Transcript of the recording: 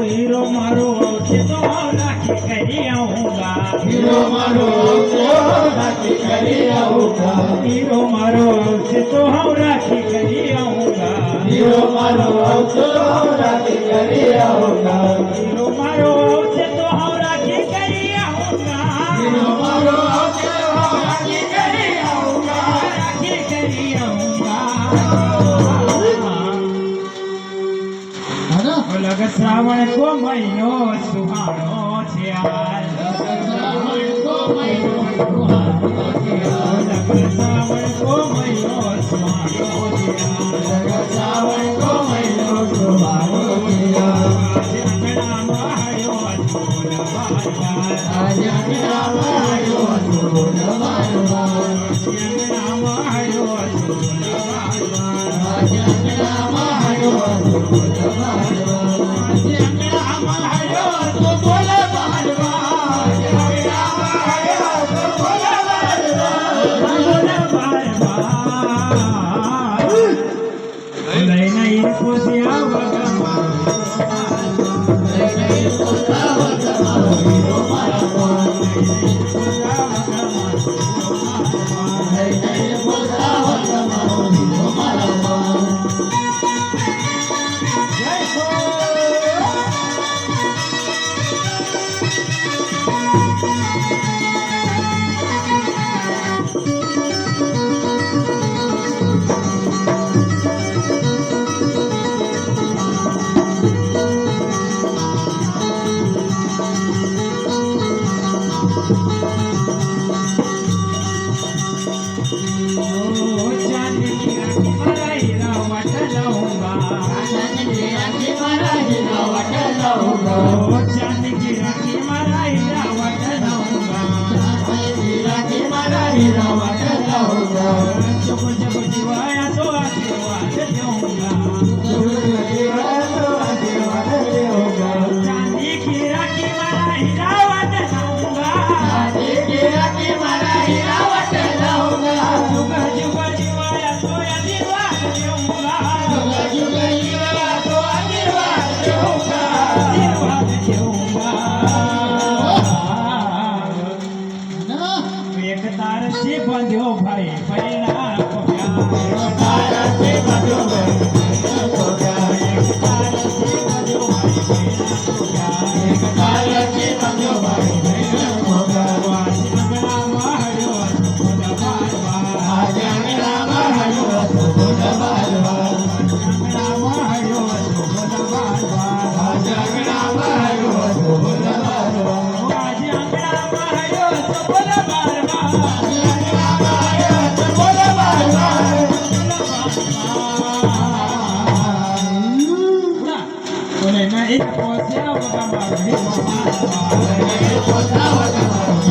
hero मारो से तो हम राखी करी आऊंगा हीरो मारो तो राखी करी आऊंगा हीरो मारो से तो हम राखी करी आऊंगा हीरो मारो से राखी करी आऊंगा राखी करी आऊंगा लग श्रावण को महीनो सुहानो छे यार श्रावण को महीनो सुहानो छे लग श्रावण को महीनो सुहानो छे लग श्रावण को महीनो सुहानो छे आज अंगना में हयो झूल बार आज अंगना में हयो झूल बार अंगना में हयो झूल बार आज अंगना में हयो झूल बार भाई पैना को प्यार Posa